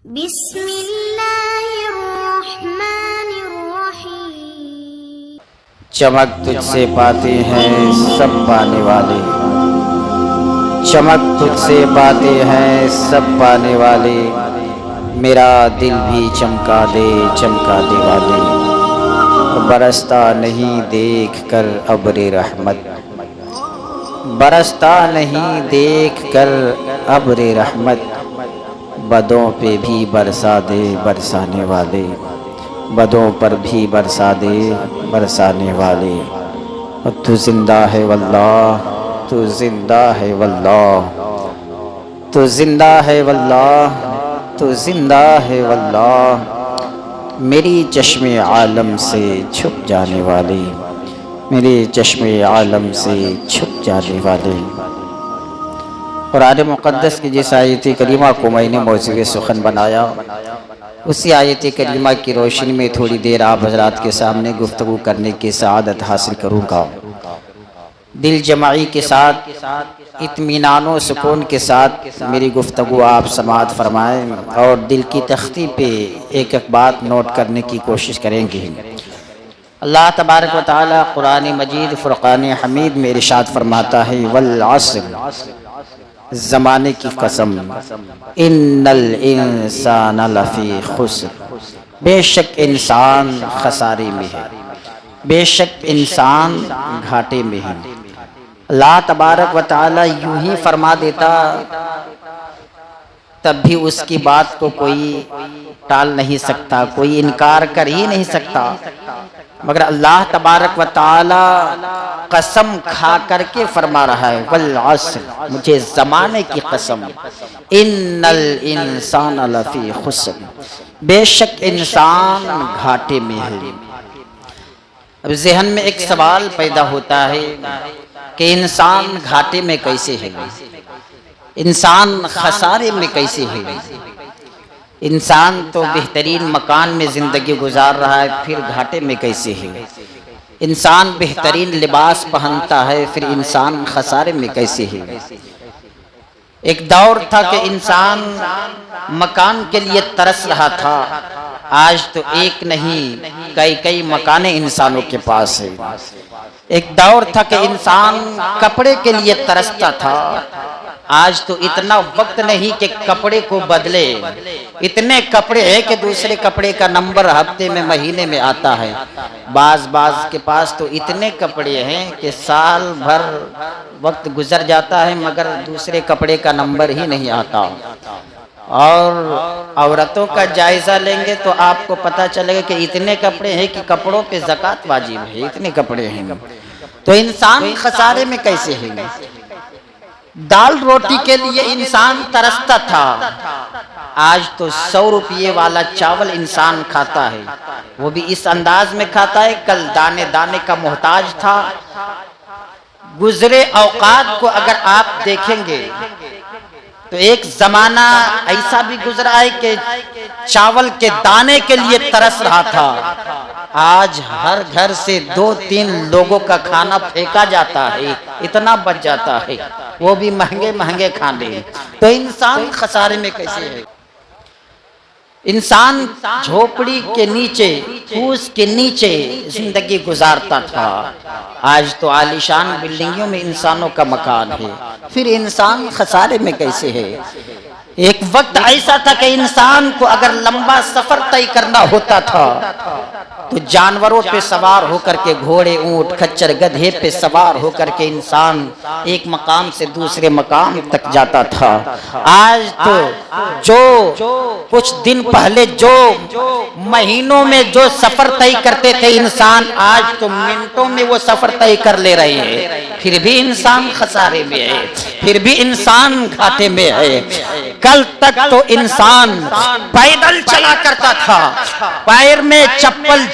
بسم اللہ الرحمن الرحیم۔ چمک تجھ سے پاتے ہیں سب پانے والے، چمک تجھ سے پاتے ہیں سب پانے والے، میرا دل بھی چمکا دے والے، برستا نہیں دیکھ کر ابر رحمت، برستا نہیں دیکھ کر ابر رحمت، بدوں پہ بھی برسا دے برسانے والے، بدوں پر بھی برسا دے برسانے والے۔ تو زندہ ہے واللہ، تو زندہ ہے واللہ، تو زندہ ہے واللہ، تو زندہ ہے واللہ، میری چشم عالم سے چھپ جانے والے، میرے چشم عالم سے چھپ جانے والے۔ قرآن مقدس کی جس آیت کریمہ کو میں نے موضوع سخن بنایا، اسی آیت کریمہ کی روشنی میں تھوڑی دیر آپ حضرات کے سامنے گفتگو کرنے کی سعادت حاصل کروں گا۔ دل جمعی کے ساتھ، اطمینان و سکون کے ساتھ میری گفتگو آپ سماعت فرمائیں اور دل کی تختی پہ ایک ایک بات نوٹ کرنے کی کوشش کریں گے۔ اللہ تبارک و تعالی قرآن مجید فرقان حمید میں ارشاد فرماتا ہے، والعصر، زمانے کی قسم، ان الانسان لفی خسر، بے شک انسان خسارے میں ہے، بے شک انسان گھاٹے میں ہے۔ اللہ تبارک و تعالی یوں ہی فرما دیتا تب بھی اس کی بات کو کوئی ٹال نہیں سکتا، کوئی انکار کر ہی نہیں سکتا، مگر اللہ تبارک و تعالی قسم کھا کر کے فرما رہا ہے، والعصر، مجھے زمانے کی قسم، ان الانسان لفی خسر، بے شک انسان گھاٹے میں ہے۔ اب ذہن میں ایک سوال پیدا ہوتا ہے کہ انسان گھاٹے میں کیسے ہے، انسان خسارے میں کیسے ہے؟ انسان تو بہترین مکان میں زندگی گزار رہا ہے، پھر گھاٹے میں کیسے ہے؟ انسان بہترین لباس پہنتا ہے، پھر انسان خسارے میں کیسے ہے؟ ایک دور تھا کہ انسان مکان کے لیے ترس رہا تھا، آج تو ایک نہیں کئی مکانیں انسانوں کے پاس ہے۔ ایک دور تھا کہ انسان کپڑے کے لیے ترستا تھا، آج تو اتنا وقت نہیں کہ کپڑے کو بدلے، اتنے کپڑے ہیں کہ دوسرے کپڑے کا نمبر ہفتے میں مہینے میں آتا ہے، بعض کے پاس تو اتنے کپڑے ہیں کہ سال بھر وقت گزر جاتا ہے مگر دوسرے کپڑے کا نمبر ہی نہیں آتا۔ اور عورتوں کا جائزہ لیں گے تو آپ کو پتہ چلے گا کہ اتنے کپڑے ہیں کہ کپڑوں پہ زکوٰۃ واجب ہے، اتنے کپڑے ہیں۔ تو انسان خسارے میں کیسے ہے؟ دال روٹی کے لیے انسان ترستا تھا، آج تو 100 روپے والا چاول انسان کھاتا ہے، وہ بھی اس انداز میں کھاتا ہے، کل دانے دانے کا محتاج تھا۔ گزرے اوقات کو اگر آپ دیکھیں گے تو ایک زمانہ ایسا بھی گزرا ہے کہ چاول کے دانے کے لیے ترس رہا تھا، آج ہر گھر سے 2-3 لوگوں کا کھانا پھینکا جاتا ہے، اتنا بچ جاتا ہے، وہ بھی مہنگے کھانے۔ تو انسان خسارے میں کیسے ہے؟ انسان جھوپڑی کے نیچے، پھوس کے نیچے زندگی گزارتا تھا، آج تو عالیشان بلڈنگوں میں انسانوں کا مکان ہے، پھر انسان خسارے میں کیسے ہے؟ ایک وقت ایسا تھا کہ انسان کو اگر لمبا سفر طے کرنا ہوتا تھا تو جانوروں پہ سوار ہو کر کے، گھوڑے، اونٹ، کھچر، گدھے پہ سوار ہو کر کے انسان ایک مقام سے دوسرے مقام تک جاتا تھا۔ آج تو جو کچھ دن پہلے جو مہینوں میں جو سفر طے کرتے تھے انسان، آج تو منٹوں میں وہ سفر طے کر لے رہے ہیں، پھر بھی انسان خسارے میں ہے، پھر بھی انسان گھاٹے میں ہے۔ کل تک تو انسان پیدل چلا کرتا تھا، پیر میں چپل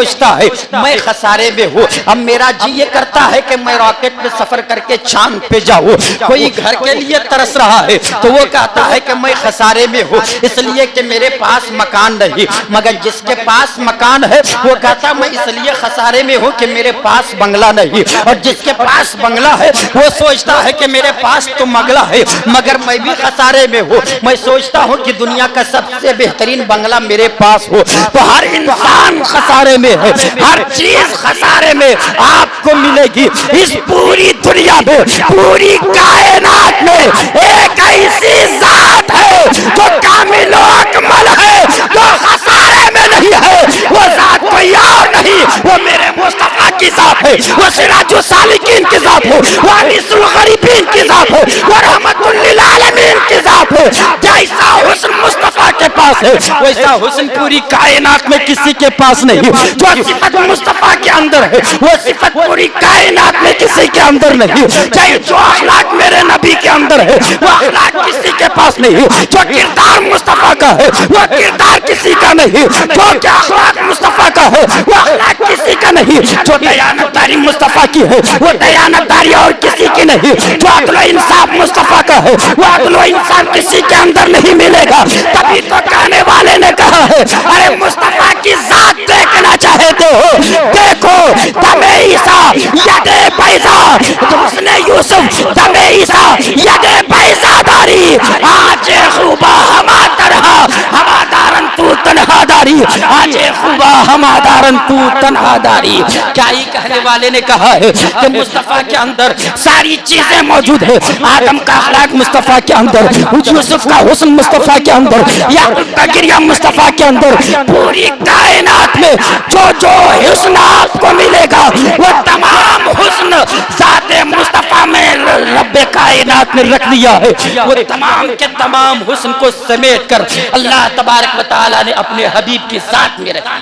سوچتا ہے میں خسارے میں ہوں. اب میرا جی یہ کرتا ہے کہ میں راکٹ میں سفر کر کے چاند پہ جاؤں. کوئی گھر کے لیے ترس رہا ہے تو وہ کہتا ہے کہ میں خسارے میں ہوں اس لیے کہ میرے پاس مکان نہیں. مگر جس کے پاس مکان ہے وہ کہتا میں اس لیے خسارے میں ہوں کہ میرے پاس بنگلہ نہیں. اور جس کے پاس بنگلہ ہے وہ سوچتا ہے کہ میرے پاس تو بنگلہ ہے مگر میں بھی خسارے میں ہوں. میں سوچتا ہوں کہ دنیا کا سب سے بہترین بنگلہ میرے پاس ہو. تو ہر انسان خسارے میں ہے, ہر چیز خسارے میں آپ کو ملے گی. اس پوری دنیا میں, پوری کائنات میں ایک ایسی ذات ہے جو کامل و اکمل ہے, جو خسارے میں نہیں ہے. وہ ذات کوئی اور نہیں, وہ میرے مصطفیٰ کی ذات ہے, وہ سراج السالکین کی ذات ہے, وہ انیس الغریبین کی ذات ہے, وہ رحمت للعالمین کی ذات ہے. جیسا حسن مصطفیٰ کے پاس ہے ویسا حسن پوری کائنات میں کسی کے پاس نہیں. جو صفت مصطفیٰ کے اندر ہے وہ صفت پوری کائنات میں کسی کے اندر نہیں. چاہے جو اخلاق میرے نبی کے اندر ہے وہ اخلاق کسی کے پاس نہیں. جو کردار مصطفیٰ کا ہے وہ کردار کسی کا نہیں. جو کیا اخلاق مصطفیٰ کا ہے وہ اخلاق کسی کا نہیں. جو دیانتداری مصطفیٰ کی ہے وہ دیانتداری اور کسی کی نہیں. جو عدل و انصاف مصطفیٰ کا ہے وہ عدل و انصاف کسی کے اندر نہیں ملے گا. تبھی تو کہنے والے نے کہا ہے ارے مصطفیٰ کی ذات دیکھنا چاہتے ہو دیکھو دم عیسیٰ ید بیضا. حسن یوسف دم عیسیٰ ید بیضا داری. آج خوبا ہما تنہا ہما دارن تو تنہا داری. آج خوبا ہما دارن تو تنہا داری. کیا ہی کہنے والے نے کہا ہے کہ مصطفیٰ کے اندر ساری چیزیں موجود ہیں. آدم کا اخلاق مصطفیٰ کے اندر, یوسف کا حسن مصطفیٰ کے اندر, یعقوب کا گریہ مصطفیٰ کے اندر. پوری کائنات میں جو جو حسن آپ کو ملے گا وہ تمام حسن ذات مصطفیٰ میں رب کائنات نے رکھ لیا ہے. وہ تمام کے تمام حسن کو سمیٹ کر اللہ تبارک و تعالی نے اپنے حبیب کی ذات میں رکھا.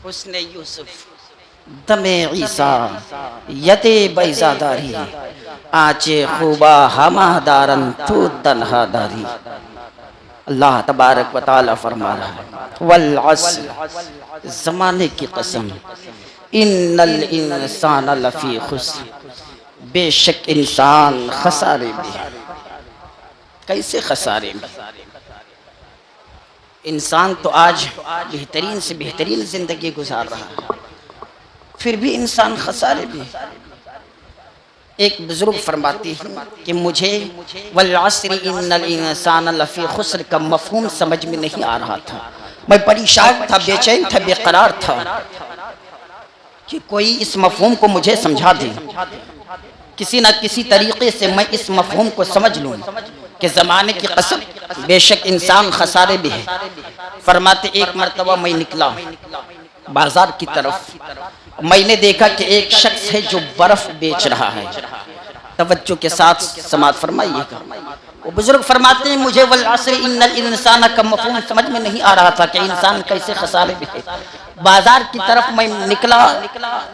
حسن یوسف دم عیسیٰ ید بیضا داری. آج خوبا ہما دارن تو تنہا داری. اللہ تبارک و تعالی فرما رہا ہے والعصر زمانے کی قسم ان الانسان لفی خسر. بے شک انسان خسارے میں. کیسے خسارے میں؟ انسان تو آج بہترین سے بہترین زندگی گزار رہا ہے پھر بھی انسان خسارے میں. ایک بزرگ فرماتی ہیں کہ مجھے والعصر ان الانسان لفی خسر کا مفہوم سمجھ میں نہیں آ رہا تھا. میں پریشان تھا, بے چین تھا, بے قرار تھا کہ کوئی اس مفہوم کو مجھے سمجھا دے. کسی نہ کسی طریقے سے میں اس مفہوم کو سمجھ لوں کہ زمانے کی قسم بے شک انسان خسارے میں ہے. فرماتے ایک مرتبہ میں نکلا بازار کی طرف. میں نے دیکھا کہ ایک شخص ہے جو برف بیچ رہا ہے. توجہ کے ساتھ سماعت فرمائیے گا. وہ بزرگ فرماتے ہیں مجھے والعصر ان الانسان کا مفہوم سمجھ میں نہیں آ رہا تھا کہ انسان کیسے خسارے میں ہے. بازار کی طرف میں نکلا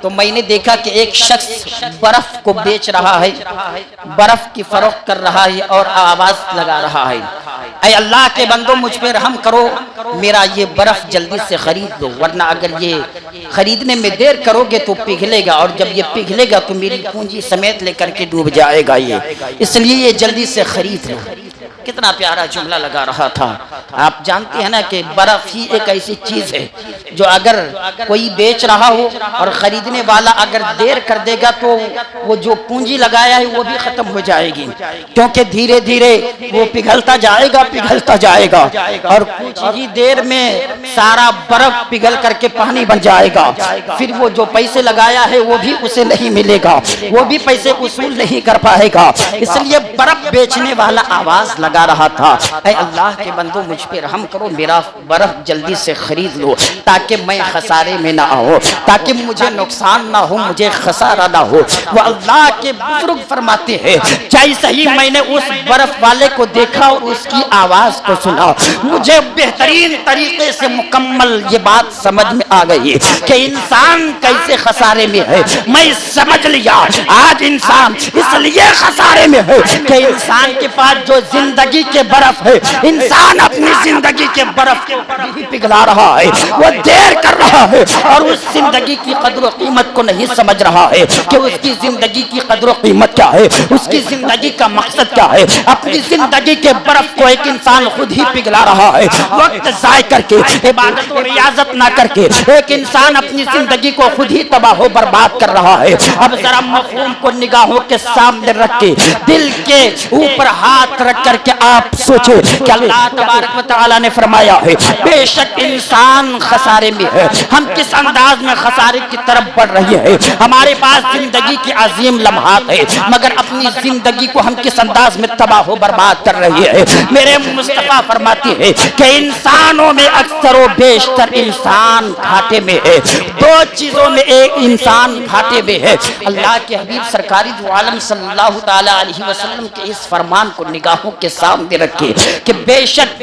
تو میں نے دیکھا کہ ایک شخص برف کو بیچ رہا ہے, برف کی فروخت کر رہا ہے اور آواز لگا رہا ہے اے اللہ کے بندو مجھ پہ رحم کرو, میرا یہ برف جلدی سے خرید لو ورنہ اگر یہ خریدنے میں دیر کرو گے تو پگھلے گا اور جب یہ پگھلے گا تو میری پونجی سمیت لے کر کے ڈوب جائے گا یہ, اس لیے یہ جلدی سے خرید لو. کتنا پیارا جملہ لگا رہا تھا. آپ جانتے ہیں نا کہ برف ہی ایک ایسی چیز ہے جو اگر کوئی بیچ رہا ہو اور خریدنے والا اگر دیر کر دے گا تو وہ جو پونجی لگایا ہے وہ بھی ختم ہو جائے گی, کیونکہ دھیرے دھیرے وہ پگھلتا جائے گا اور کچھ ہی دیر میں سارا برف پگھل کر کے پانی بن جائے گا. پھر وہ جو پیسے لگایا ہے وہ بھی اسے نہیں ملے گا, وہ بھی پیسے وصول نہیں کر پائے گا. اس لیے برف بیچنے والا آواز لگا رہا تھا اے اللہ کے بندو مجھ پہ رحم کرو, میرا برف جلدی سے خرید لو تاکہ میں خسارے میں نہ آؤں, تاکہ مجھے نقصان نہ ہو, مجھے خسارہ نہ ہو. وہ اللہ کے بزرگ فرماتے ہیں جیسے ہی میں نے اس برف والے کو دیکھا اور اس کی آواز کو سنا مجھے بہترین طریقے سے مکمل یہ بات سمجھ میں آ گئی کہ انسان کیسے خسارے میں ہے. میں سمجھ لیا آج انسان اس لیے خسارے میں ہے کہ انسان کے پاس جو زندگی کے برف ہے انسان اپنی زندگی کے برف کے اوپر بھی پگھلا رہا ہے. وہ دیر کر رہا ہے اور اس زندگی کی قدر و قیمت کو نہیں سمجھ رہا ہے کہ اس کی زندگی کی قدر و قیمت کیا ہے، اس کی زندگی کا مقصد کیا ہے۔ اپنی زندگی کے برف کو ایک انسان خود ہی پگھلا رہا ہے، وقت ضائع کر کے، عبادت و ریاضت نہ کر کے ایک انسان اپنی زندگی کو خود ہی تباہ و برباد کر رہا ہے۔ اب ذرا مفہوم کو نگاہوں کے سامنے رکھ کے، دل کے اوپر ہاتھ رکھ کر کے آپ سوچیں کہ اللہ تبارک و تعالیٰ نے فرمایا ہے بے شک انسان خسارے میں ہے۔ ہم کس انداز میں خسارے کی طرف بڑھ رہے ہیں؟ ہمارے پاس زندگی کی عظیم لمحات ہے، مگر اپنی زندگی کو ہم کس انداز میں تباہ و برباد کر رہے ہیں؟ میرے مصطفیٰ فرماتے ہیں کہ انسانوں میں اکثر و بیشتر انسان گھاٹے میں ہے۔ دو چیزوں میں ایک انسان گھاٹے میں ہے۔ اللہ کے حبیب سرکاری دو عالم صلی اللہ تعالی علیہ وسلم کے اس فرمان کو نگاہوں کے سامنے رکھے کہ بے شک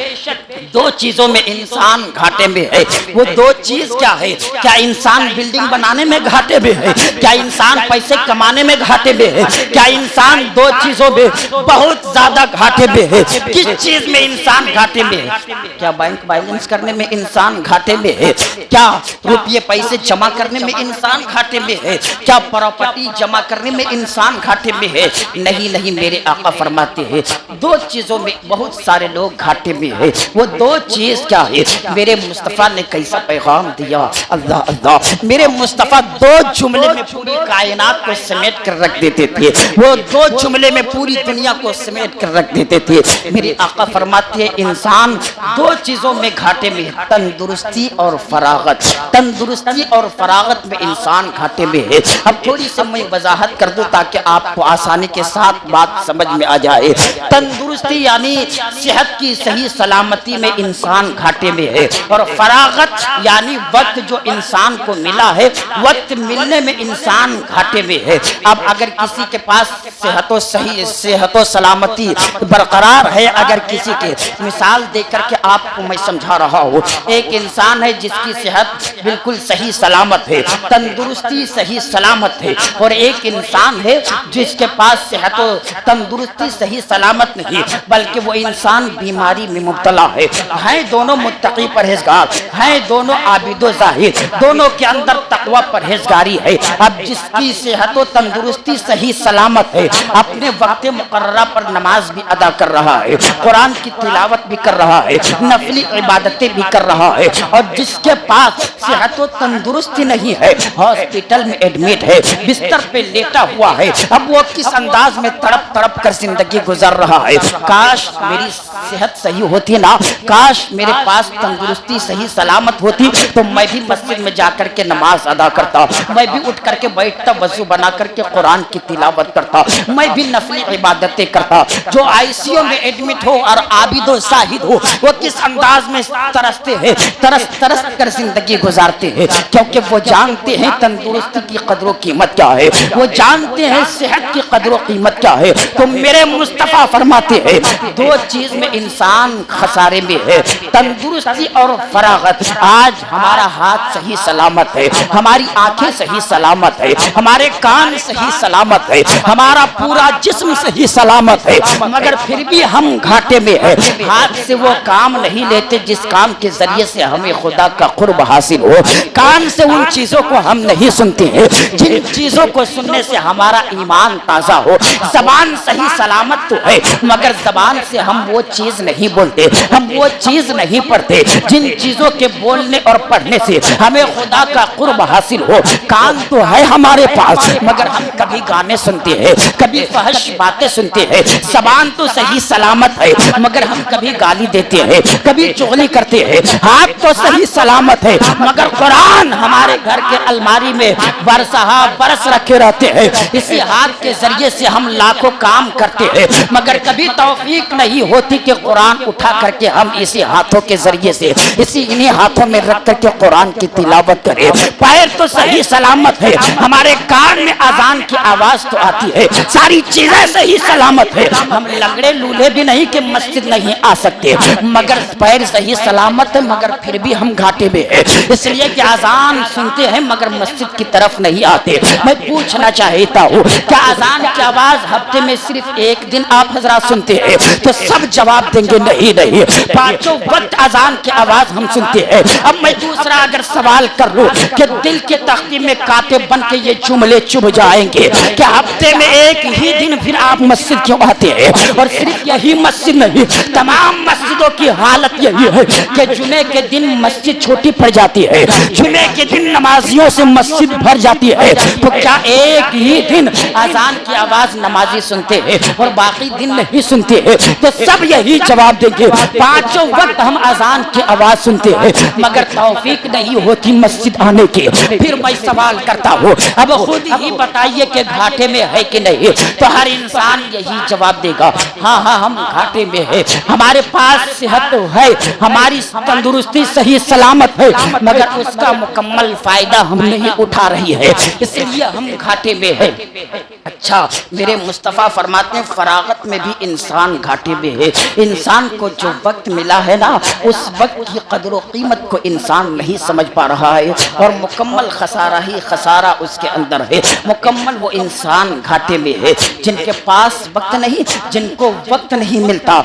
دو چیزوں میں انسان گھاٹے میں ہے۔ وہ دو چیز کیا ہے؟ کیا انسان بلڈنگ بنانے میں گھاٹے میں ہے؟ کیا انسان پیسے کمانے میں گھاٹے میں ہے؟ کیا انسان دو چیزوں میں بہت زیادہ گھاٹے میں ہے؟ کس چیز میں انسان گھاٹے میں ہے؟ کیا بینک بیلنس کرنے میں انسان گھاٹے میں ہے؟ کیا روپیے پیسے جمع کرنے میں انسان گھاٹے میں ہے؟ کیا پراپرٹی جمع کرنے میں انسان گھاٹے میں ہے؟ نہیں نہیں، میرے آقا فرماتے ہیں دو چیزوں میں بہت سارے لوگ گھاٹے میں ہے۔ وہ دو چیز کیا ہے؟ میرے مصطفیٰ نے کیسا پیغام دیا، اللہ اللہ! میرے مصطفیٰ دو جملے میں پوری کائنات کو سمیٹ کر رکھ دیتے تھے، وہ دو جملے میں پوری دنیا کو سمیٹ کر رکھ دیتے تھے۔ میرے آقا فرماتے ہیں انسان دو چیزوں میں گھاٹے میں ہے، تندرستی اور فراغت۔ تندرستی اور فراغت میں انسان گھاٹے میں ہے۔ اب تھوڑی سی میں وضاحت کر دوں تاکہ آپ کو آسانی کے ساتھ بات سمجھ میں آ جائے۔ تندرستی یعنی صحت کی صحیح سلامتی میں انسان گھاٹے میں ہے، اور فراغت یعنی وقت جو انسان کو ملا ہے، وقت ملنے میں انسان گھاٹے میں ہے۔ اب اگر کسی کے پاس صحت و سلامتی برقرار ہے، اگر کسی کے مثال دے کر کے آپ کو میں سمجھا رہا ہوں، ایک انسان ہے جس کی صحت بالکل صحیح سلامت ہے، تندرستی صحیح سلامت ہے، اور ایک انسان ہے جس کے پاس صحت و تندرستی صحیح سلامت نہیں بلکہ وہ انسان بیماری میں مبتلا ہے۔ ہیں دونوں متقی پرہیزگار، ہیں دونوں عابد و زاہد، دونوں کے اندر تقوی پرہیزگاری ہے۔ اب جس کی صحت و تندرستی صحیح سلامت ہے، اپنے وقت مقررہ پر نماز بھی ادا کر رہا ہے، قرآن کی تلاوت بھی کر رہا ہے، نفلی عبادتیں بھی کر رہا ہے، اور جس کے پاس صحت و تندرستی نہیں ہے، ہاسپٹل میں ایڈمٹ ہے، بستر پہ لیٹا ہوا ہے، اب وہ کس انداز میں تڑپ تڑپ کر زندگی گزر رہا ہے۔ کاش میری صحت صحیح ہوتی نا، کاش میرے پاس تندرستی صحیح سلامت ہوتی تو میں بھی مسجد میں جا کر کے نماز ادا کرتا، میں بھی اٹھ کر کے بیٹھتا، وضو بنا کر کے قرآن کی تلاوت کرتا، میں بھی نفلی عبادتیں کرتا۔ جو آئی سی یو میں ایڈمٹ ہو اور عابد و زاہد ہو، وہ کس انداز میں ترستے ہیں، ترس کر زندگی گزارتے ہیں، کیونکہ وہ جانتے ہیں تندرستی کی قدر و قیمت کیا ہے، وہ جانتے ہیں صحت کی قدر و قیمت کیا ہے۔ تو میرے مصطفیٰ فرماتے ہیں دو چیز میں انسان خسارے میں ہے، تندرستی اور فراغت۔ آج ہمارا ہاتھ صحیح سلامت ہے، ہماری آنکھیں صحیح سلامت ہے، ہمارے کان صحیح سلامت ہے، ہمارا پورا جسم صحیح سلامت ہے، مگر پھر بھی ہم گھاٹے میں ہیں۔ ہاتھ سے وہ کام نہیں لیتے جس کام کے ذریعے سے ہمیں خدا کا قرب حاصل ہو، کان سے ان چیزوں کو ہم نہیں سنتے ہیں جن چیزوں کو سننے سے ہمارا ایمان تازہ ہو۔ زبان صحیح سلامت تو ہے، مگر زبان سے ہم وہ چیز نہیں بولتے، ہم وہ چیز نہیں پڑھتے جن چیزوں کے بولنے اور پڑھنے سے ہمیں خدا کا قرب حاصل ہو۔ کان تو ہے ہمارے پاس، مگر ہم کبھی گانے سنتے ہیں، کبھی فحش باتیں سنتے ہیں۔ زبان تو صحیح سلامت ہے، مگر ہم کبھی گالی دیتے ہیں، کبھی چغلی کرتے ہیں۔ ہاتھ تو صحیح سلامت ہے، مگر قرآن ہمارے گھر کے الماری میں برسہ برس رکھے رہتے ہیں۔ اسی ہاتھ کے ذریعے سے ہم لاکھوں کام کرتے ہیں، مگر کبھی توفیق نہیں ہوتی کہ قرآن اٹھا کر کے ہم اسی ہاتھوں کے ذریعے سے انہیں ہاتھوں میں رکھ کر کے قرآن کی تلاوت کریں۔ پیر تو صحیح سلامت ہے، ہمارے کان میں اذان کی آواز تو آتی ہے، ساری چیزیں صحیح سلامت ہے، ہم لنگڑے لولے بھی نہیں کہ مسجد نہیں آ سکتے، مگر پیر صحیح سلامت ہے، مگر پھر بھی ہم گھاٹے میں ہیں، اس لیے کہ اذان سنتے ہیں مگر مسجد کی طرف نہیں آتے۔ میں پوچھنا چاہتا ہوں کیا اذان کی آواز ہفتے میں صرف ایک دن آپ حضرات سنتے ہیں؟ تو سب جواب دیں گے نہیں نہیں، پانچوں وقت اذان کی آواز ہم سنتے ہیں۔ اب اب میں دوسرا اگر سوال کر لوں کہ دل کے تختی میں کاتب بن کے یہ جملے چبھ جائیں گے کہ ہفتے میں ایک ہی دن پھر آپ مسجد کیوں آتے ہیں؟ اور صرف یہی مسجد نہیں، تمام مسجدوں کی حالت یہی ہے کہ جمعے کے دن مسجد چھوٹی پڑ جاتی ہے، جمعے کے دن نمازیوں سے مسجد بھر جاتی ہے، تو کیا ایک ہی دن اذان کی آواز نمازی سنتے ہیں اور باقی دن نہیں سنتے ہیں؟ تو سب یہی جواب دیں گے پانچوں وقت ہم اذان کی آواز سنتے ہیں، مگر توفیق نہیں ہوتی مسجد آنے کی۔ پھر میں سوال کرتا ہوں، اب خود ہی بتائیے کہ گھاٹے میں ہے کہ نہیں؟ تو ہر انسان یہی جواب دے گا، ہاں ہاں ہم گھاٹے میں ہے، ہمارے پاس صحت تو ہے، ہماری تندرستی صحیح سلامت ہے، مگر اس کا مکمل فائدہ ہم نہیں اٹھا رہی ہے، اس لیے ہم گھاٹے میں ہے۔ اچھا، میرے مصطفیٰ فرماتے ہیں فراغت میں بھی انسان گھاٹے میں ہے۔ انسان کو جو وقت ملا ہے نا، اس وقت کی قدر و قیمت کو انسان نہیں سمجھ پا رہا ہے، اور مکمل خسارہ ہی خسارہ اس کے اندر ہے۔ مکمل وہ انسان گھاٹے میں ہے جن کے پاس وقت نہیں، جن کو وقت نہیں ملتا۔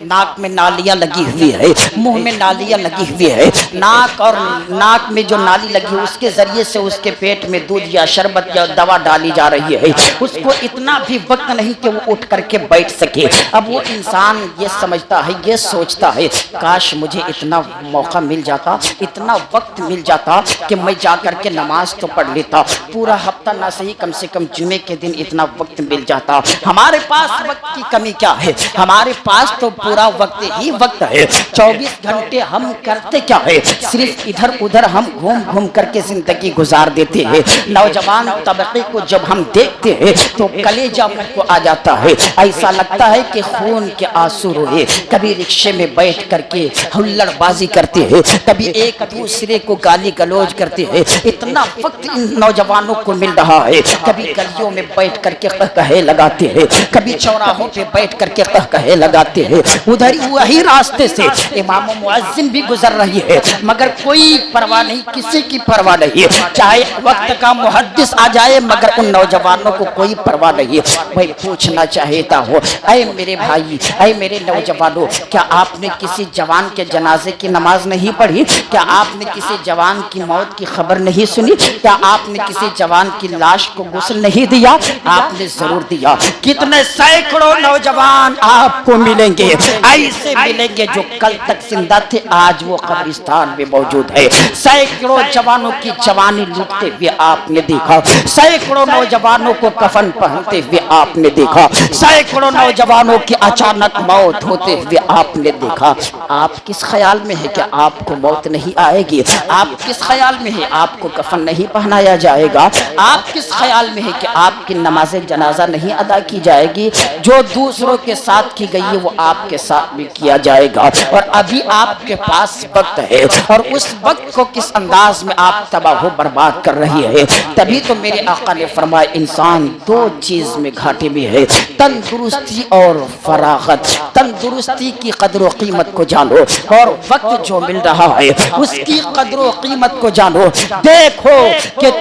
ناک میں نالیاں لگی ہوئی ہے، منہ میں نالیاں لگی ہوئی ہے، ناک میں جو نالی لگی اس کے ذریعے سے اس کے پیٹ میں دودھ یا شربت یا دوا ڈالی جا رہی ہے، اس کو اتنا بھی وقت نہیں کہ وہ اٹھ کر کے بیٹھ سکے۔ اب وہ انسان یہ سمجھتا ہے، یہ سوچتا ہے، کاش مجھے اتنا موقع مل جاتا، اتنا وقت مل جاتا کہ میں جا کر کے نماز تو پڑھ لیتا، پورا ہفتہ نہ صحیح کم سے کم جمعے کے دن اتنا وقت مل جاتا۔ ہمارے پاس وقت کی کمی کیا ہے؟ ہمارے پاس تو پورا وقت ہی وقت ہے، 24 گھنٹے ہم کرتے کیا ہے؟ صرف ادھر ادھر ہم گھوم گھوم کر کے زندگی گزار دیتے ہیں۔ نوجوان طبقے کو جب ہم دیکھتے ہیں تو کلیجہ منہ کو آ جاتا ہے، ایسا لگتا ہے کہ خون کے آنسو روئے۔ کبھی رکشے میں بیٹھ کر کے ہلڑ بازی کرتے ہیں، کبھی ایک دوسرے کو گالی گلوج کرتے ہیں۔ اتنا وقت ان نوجوانوں کو مل رہا ہے، کبھی گلیوں میں بیٹھ کر کے قہقہے لگاتے ہیں، کبھی چوراہوں پہ بیٹھ کر کے قہقہے لگاتے ہیں۔ ادھر وہی راستے سے امام و مؤذن بھی گزر رہی ہے، مگر کوئی پرواہ نہیں، کسی کی پرواہ نہیں، چاہے وقت کا محدث آ جائے، مگر ان نوجوانوں کو کوئی پرواہ نہیں۔ میں پوچھنا چاہتا ہوں، اے میرے بھائی، اے میرے نوجوانوں، کیا آپ نے کسی جوان کے جنازے کی نماز نہیں پڑھی؟ کیا آپ نے کسی جوان کی موت کی خبر نہیں سنی؟ کیا آپ نے کسی جوان کی لاش کو غسل نہیں دیا؟ آپ نے ضرور دیا۔ کتنے سینکڑوں نوجوان آپ کو ملیں گے، ایسے ملیں گے جو کل تک زندہ تھے، آج وہ قبرستان میں موجود ہے۔ سینکڑوں جوانوں کی جوانی لوٹتے ہوئے آپ نے دیکھا، سینکڑوں نوجوانوں کو کفن پہنتے ہوئے آپ نے دیکھا، سینکڑوں نوجوانوں کی اچانک موت ہوتے ہوئے آپ نے دیکھا۔ آپ کس خیال میں ہے کہ آپ کو موت نہیں آئے گی؟ آپ کس خیال میں ہے آپ کو کفن نہیں پہنایا جائے گا؟ آپ کس خیال میں ہے کہ آپ کی نماز جنازہ نہیں ادا کی جائے گی؟ جو دوسروں کے ساتھ کی گئی ہے وہ آپ کے ساتھ بھی کیا جائے گا، اور ابھی آپ کے پاس وقت ہے، اور اس وقت کو کس انداز میں آپ تباہ و برباد کر رہی ہے۔ تبھی تو میرے آقا نے فرمایا انسان دو چیز میں گھاٹے میں ہے، تندرستی اور فراغت۔ تندرستی کی قدر و قیمت کو جانو، اور وقت جو مل رہا ہے اس کی قدر و قیمت کو جانو۔ دیکھو کہ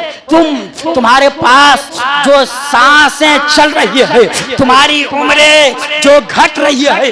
تمہارے پاس جو سانسیں چل رہی ہے، تمہاری عمریں جو گھٹ رہی ہے،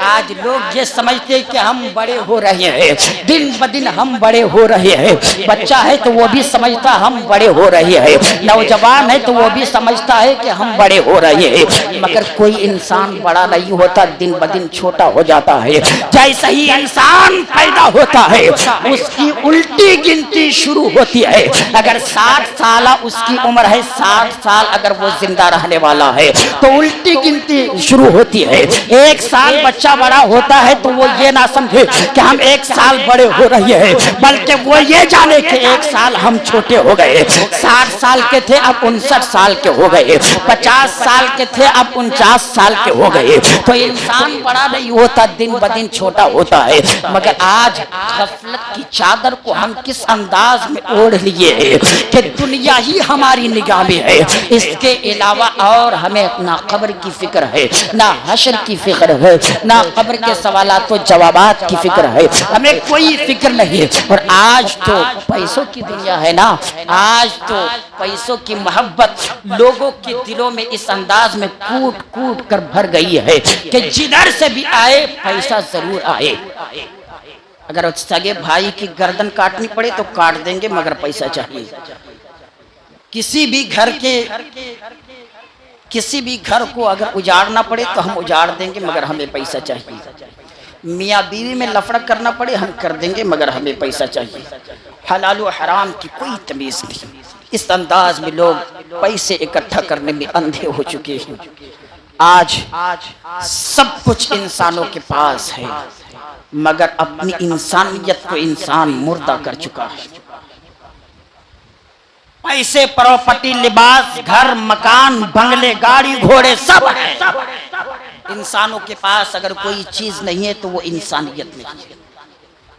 آج لوگ یہ سمجھتے ہیں کہ ہم بڑے ہو رہے ہیں، دن بدن ہم بڑے ہو رہے ہیں۔ بچہ ہے تو وہ بھی سمجھتا ہم بڑے ہو رہے ہیں، نوجوان ہے تو وہ بھی سمجھتا ہے کہ ہم بڑے ہو رہے ہیں، مگر کوئی انسان بڑا نہیں ہوتا، دن بدن چھوٹا ہو جاتا ہے۔ جیسے ہی انسان پیدا ہوتا ہے اس کی الٹی گنتی شروع ہوتی ہے۔ اگر 60 سال اس کی عمر ہے، 60 سال اگر وہ زندہ رہنے والا ہے تو الٹی گنتی شروع ہوتی ہے۔ 1 سال بچہ بڑا ہوتا ہے تو وہ یہ نہ سمجھے کہ ہم 1 سال بڑے ہو رہے ہیں، بلکہ وہ یہ جانے کہ 1 سال ہم چھوٹے ہو گئے۔ 60 سال کے تھے اب 59 سال کے ہو گئے، 50 سال کے تھے اب 49 سال کے ہو گئے۔ تو انسان بڑا نہیں ہوتا، دن بدن چھوٹا ہوتا ہے۔ مگر آج غفلت کی چادر کو ہم کس انداز میں اوڑھ لیے ہیں کہ دنیا ہی ہماری نگاہ میں ہے، اس کے علاوہ اور ہمیں نہ قبر کی فکر ہے، نہ حشر کی فکر ہے، نہ قبر کے سوالات و جوابات کی فکر ہے، ہمیں کوئی فکر نہیں۔ اور آج تو پیسوں کی دنیا ہے نا، آج تو پیسوں کی محبت لوگوں کے دلوں میں اس انداز میں کوٹ کوٹ کر بھر گئی ہے کہ جدھر سے بھی آئے پیسہ ضرور آئے۔ اگر سگے بھائی کی گردن کاٹنی پڑے تو کاٹ دیں گے مگر پیسہ چاہیے. کسی بھی گھر کو اگر اجاڑنا پڑے تو ہم اجاڑ دیں گے مگر ہمیں پیسہ چاہیے. میاں بیوی میں لفڑا کرنا پڑے ہم کر دیں گے مگر ہمیں پیسہ چاہیے. حلال و حرام کی کوئی تمیز نہیں. اس انداز میں لوگ پیسے اکٹھا کرنے میں اندھے ہو چکے ہیں. آج سب کچھ انسانوں کے پاس ہے مگر اپنی انسانیت کو انسان مردہ کر چکا ہے. پیسے، پراپرٹی، لباس، گھر، مکان، بنگلے، گاڑی، گھوڑے سب ہے. انسانوں کے پاس اگر کوئی چیز نہیں ہے تو وہ انسانیت نہیں ہے.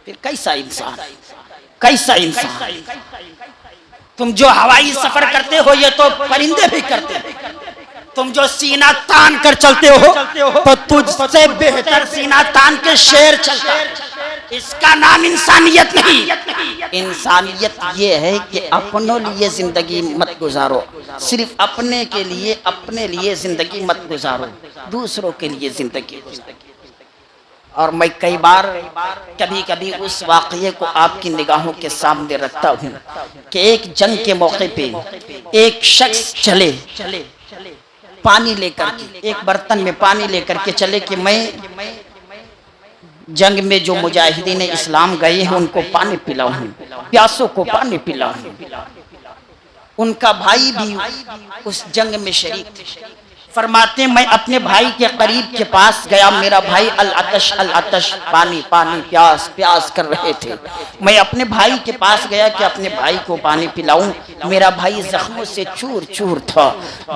پھر کیسا انسان؟ کیسا انسان؟ تم جو ہوائی سفر کرتے ہو یہ تو پرندے بھی کرتے ہیں. تم جو سینہ تان کر چلتے ہو تو تجھ سے بہتر سینہ تان کے شیر چلتا ہے. اس کا نام انسانیت نہیں. انسانیت یہ ہے کہ اپنوں لیے زندگی مت گزارو. صرف اپنے کے لیے، اپنے لیے زندگی مت گزارو، دوسروں کے لیے زندگی گزارو. اور میں کئی بار کبھی کبھی اس واقعے کو آپ کی نگاہوں کے سامنے رکھتا ہوں کہ ایک جنگ کے موقع پہ ایک شخص چلے پانی لے کر کے، ایک برتن میں پانی لے کر کے چلے کہ میں جنگ میں جو مجاہدین اسلام گئے ہیں ان کو پانی پلاؤں، پیاسوں کو پانی پلاؤں. ان کا بھائی بھی اس جنگ میں شریک تھے. فرماتے میں اپنے بھائی کے قریب کے پاس گیا. میرا بھائی العطش العطش، پانی پانی، پیاس پیاس کر رہے تھے. میں اپنے بھائی کے پاس گیا کہ اپنے بھائی کو پانی پلاؤں. میرا بھائی زخموں سے چور چور تھا،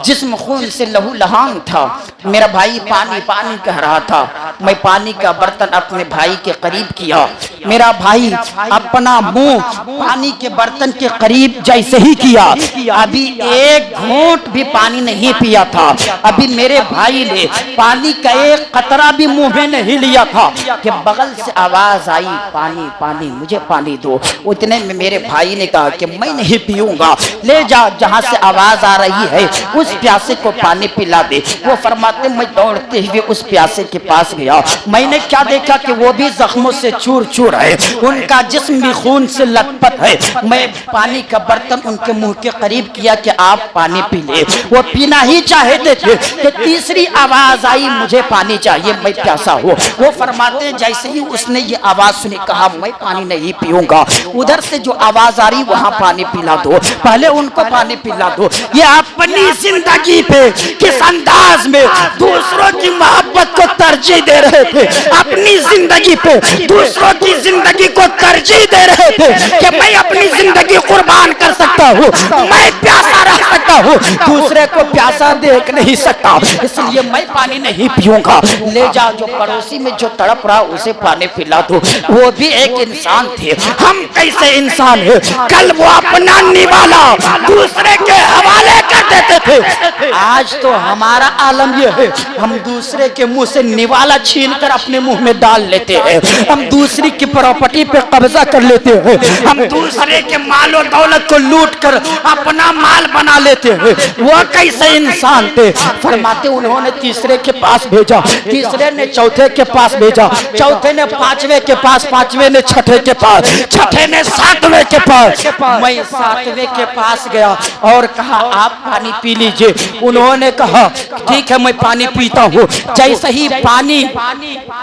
جسم خون سے لہو لہان تھا. میرا بھائی پانی پانی کہہ رہا تھا. میں پانی کا برتن اپنے بھائی کے قریب کیا. میرا بھائی اپنا منہ پانی کے برتن کے قریب جیسے ہی کیا، ابھی ایک گھونٹ بھی پانی نہیں پیا تھا. ابھی میرے بھائی نے پانی کا ایک قطرہ بھی منہ میں نہیں لیا تھا کہ بغل سے آواز آئی، پانی پانی، مجھے پانی دو. اتنے میں میرے بھائی نے کہا کہ میں نہیں پیوں گا، لے جا جہاں سے آواز آ رہی ہے اس پیاسے کو پانی پلا دے. وہ فرماتے میں دوڑتے ہوئے اس پیاسے کے پاس گیا. میں نے کیا دیکھا کہ وہ بھی زخموں سے چور چور ہے، ان کا جسم بھی خون سے لت پت ہے. میں پانی کا برتن ان کے منہ کے قریب کیا کہ آپ پانی پی لے. وہ پینا ہی چاہتے تھے کہ تیسری آواز آئی، مجھے پانی چاہیے، میں پیاسا ہوں. وہ فرماتے جیسے ہی اس نے یہ آواز سنی کہا میں پانی نہیں پیوں گا. ادھر سے جو آواز آ رہی وہاں پانی پلا دو، پہلے ان کو پانی پلا دو. یہ اپنی زندگی پہ کس انداز میں دوسروں کی محبت کو ترجیح دے رہے تھے، اپنی زندگی پہ دوسروں کی زندگی کو ترجیح دے رہے تھے کہ میں اپنی زندگی قربان کر سکتا ہوں، میں پیاسا رہ سکتا ہوں، دوسرے کو پیاسا دیکھ نہیں سکتا، اس لیے میں پانی نہیں پیوں گا. لے جا جو پڑوسی میں جو تڑپ رہا اسے پانی پلا دو. وہ بھی ایک انسان تھے. ہم کیسے انسان ہیں؟ کل وہ اپنا نوالا دوسرے کے حوالے کر دیتے تھے. آج تو ہمارا عالم یہ ہے ہم دوسرے کے منہ سے نوالا چھین کر اپنے منہ میں ڈال لیتے ہیں. ہم دوسری کی پراپرٹی پہ قبضہ کر لیتے ہیں. ہم دوسرے کے مال و دولت کو لوٹ کر اپنا مال بنا لیتے ہیں. وہ کیسے انسان تھے؟ فرماتے انہوں نے تیسرے کے پاس بھیجا، تیسرے نے چوتھے کے پاس بھیجا، چوتھے نے پانچویں کے پاس، پانچویں نے چھٹے کے پاس، چھٹے نے ساتویں کے پاس. میں ساتویں کے پاس گیا اور کہا آپ پانی پی لیجئے. انہوں نے کہا ٹھیک ہے میں پانی پیتا ہوں. جیسے ہی پانی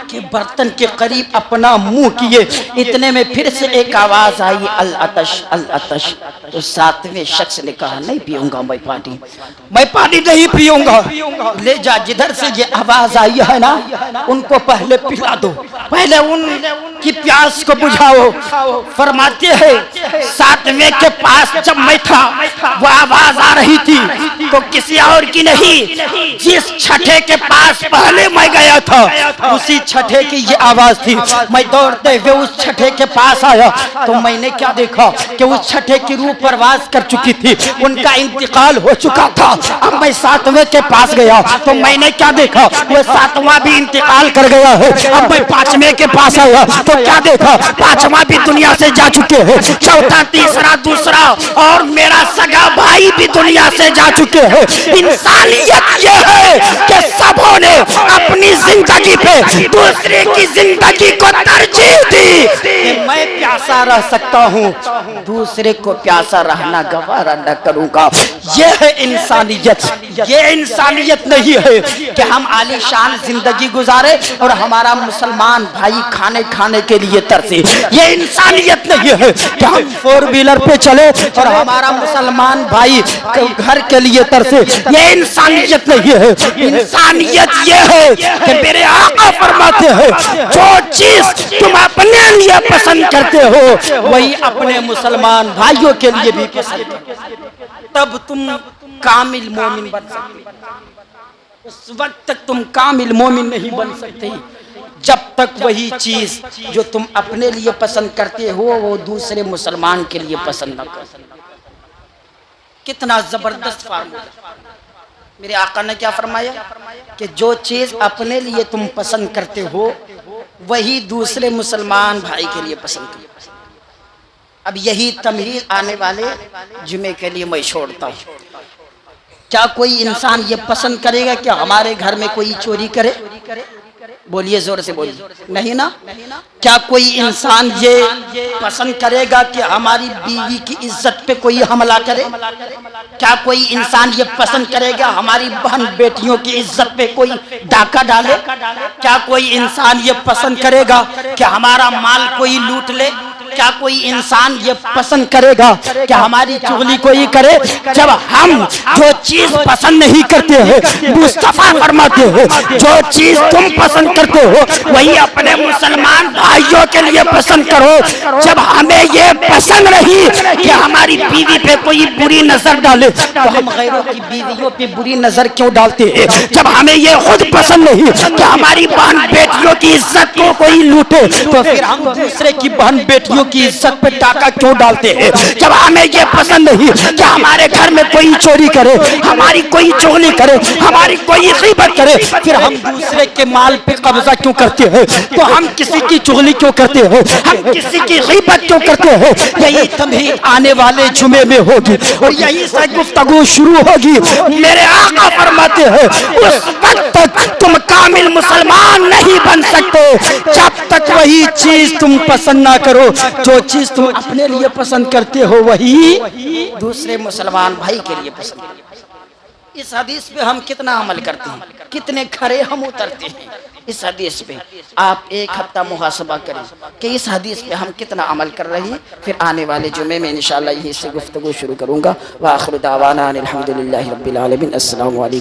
کے برتن کے قریب اپنا منہ کیے اتنے میں پھر سے ایک آواز آئی العطش العطش. تو ساتویں شخص نے کہا نہیں پیوں گا میں پانی نہیں پیوں گا. لے جا جدھر سے یہ آواز آئی ہے نا ان کو پہلے پلا دو، پہلے ان کی پیاس کو بجھاؤ. فرماتے ہیں ساتویں کے پاس جب میں تھا وہ آواز آ رہی تھی تو کسی اور کی نہیں، جس چھٹے کے پاس پہلے میں گیا تھا اسی چھٹے کی یہ آواز تھی. میں دوڑتے ہوئے اس چھٹے کے پاس آیا تو میں نے کیا دیکھا کہ اس چھٹے کی روح پرواز کر چکی تھی، ان کا انتقال ہو چکا تھا. اب میں ساتویں کے پاس گیا تو میں نے کیا دیکھا وہ ساتواں بھی انتقال کر گیا ہے. اب میں پانچویں پانچویں کے پاس آیا تو کیا دیکھا؟ پانچواں بھی دنیا سے جا چکے ہیں، چوتھا، تیسرا، دوسرا اور میرا سگا بھائی بھی دنیا سے جا چکے ہیں۔ انسانیت یہ ہے کہ سبوں نے اپنی زندگی پہ دوسرے کی زندگی کو ترجیح دی کہ میں پیاسا رہ سکتا ہوں، دوسرے کو پیاسا رہنا گوارا نہ کروں گا۔ یہ ہے انسانیت۔ یہ انسانیت نہیں ہے کہ ہم عالی شان زندگی گزارے اور ہمارا مسلمان بھائی کھانے کے لیے ترسے۔ یہ انسانیت نہیں ہے کہ ہم فور ویلر پہ چلے اور ہمارا مسلمان بھائی گھر کے لیے ترسے۔ یہ انسانیت نہیں ہے۔ انسانیت یہ ہے کہ میرے آقا فرماتے ہیں جو چیز تم اپنے لیے پسند کرتے ہو وہی اپنے مسلمان بھائیوں کے لیے بھی پسند کرو، تب تم کامل مومن بن سکتے۔ اس وقت تک تم کامل مومن نہیں بن سکتے جب تک وہی چیز جو تم اپنے لیے پسند کرتے ہو وہ دوسرے مسلمان کے لیے پسند نہ کرو۔ کتنا زبردست فارمولا! میرے آقا نے کیا فرمایا کہ جو چیز اپنے لیے تم پسند کرتے ہو وہی دوسرے مسلمان بھائی کے لیے پسند کرو۔ اب یہی تمہید آنے والے جمعے کے لیے میں چھوڑتا ہوں۔ کیا کوئی انسان یہ پسند کرے گا کہ ہمارے گھر میں کوئی چوری کرے؟ بولیے، زور سے بولیے، نہیں نا؟ کیا کوئی انسان یہ پسند کرے گا کہ ہماری بیوی کی عزت پہ کوئی حملہ کرے؟ کیا کوئی انسان یہ پسند کرے گا ہماری بہن بیٹیوں کی عزت پہ کوئی ڈاکہ ڈالے؟ کیا کوئی انسان یہ پسند کرے گا کہ ہمارا مال کوئی لوٹ لے؟ کیا کوئی انسان یہ پسند کرے گا کہ ہماری چغلی کوئی کرے؟ جب ہم جو چیز پسند نہیں کرتے ہیں، مصطفیٰ فرماتے ہیں جو چیز تم پسند کرتے ہو وہی اپنے مسلمان بھائیوں کے لیے پسند کرو۔ جب ہمیں یہ پسند نہیں کہ ہماری بیوی پہ کوئی بری نظر ڈالے تو ہم غیروں کی بیویوں پہ بری نظر کیوں ڈالتے ہیں؟ جب ہمیں یہ خود پسند نہیں کہ ہماری بہن بیٹیوں کی عزت کو کوئی لوٹے تو پھر ہم دوسرے کی بہن بیٹیوں کی عزت پہ ٹاکا کیوں ڈالتے ہیں؟ جب ہمیں یہ پسند نہیں کہ ہمارے گھر میں کوئی چوری کرے، ہماری کوئی چغلی کرے، ہماری کوئی غیبت کرے، پھر ہم دوسرے کے مال پہ قبضہ کیوں کرتے ہیں؟ تو ہم کسی کی چغلی کیوں کرتے ہیں؟ ہم کسی کی غیبت کیوں کرتے ہیں؟ یہی تمہید آنے والے جمعے میں ہوگی اور یہی سے گفتگو شروع ہوگی۔ میرے آقا فرماتے ہیں اس وقت تک تم کامل مسلمان نہیں بن سکتے جب تک وہی چیز تم پسند نہ کرو جو چیز تم اپنے لیے پسند کرتے ہو وہی دوسرے مسلمان بھائی کے لیے پسند کرو۔ اس حدیث پہ ہم کتنا عمل کرتے ہیں، کتنے کھرے ہم اترتے ہیں اس حدیث پہ۔ آپ ایک ہفتہ محاسبہ کریں کہ اس حدیث پہ ہم کتنا عمل کر رہے ہیں، پھر آنے والے جمعے میں انشاءاللہ یہیں سے گفتگو شروع کروں گا۔ وآخر دعوانا ان الحمدللہ رب العالمین۔ السلام علیکم۔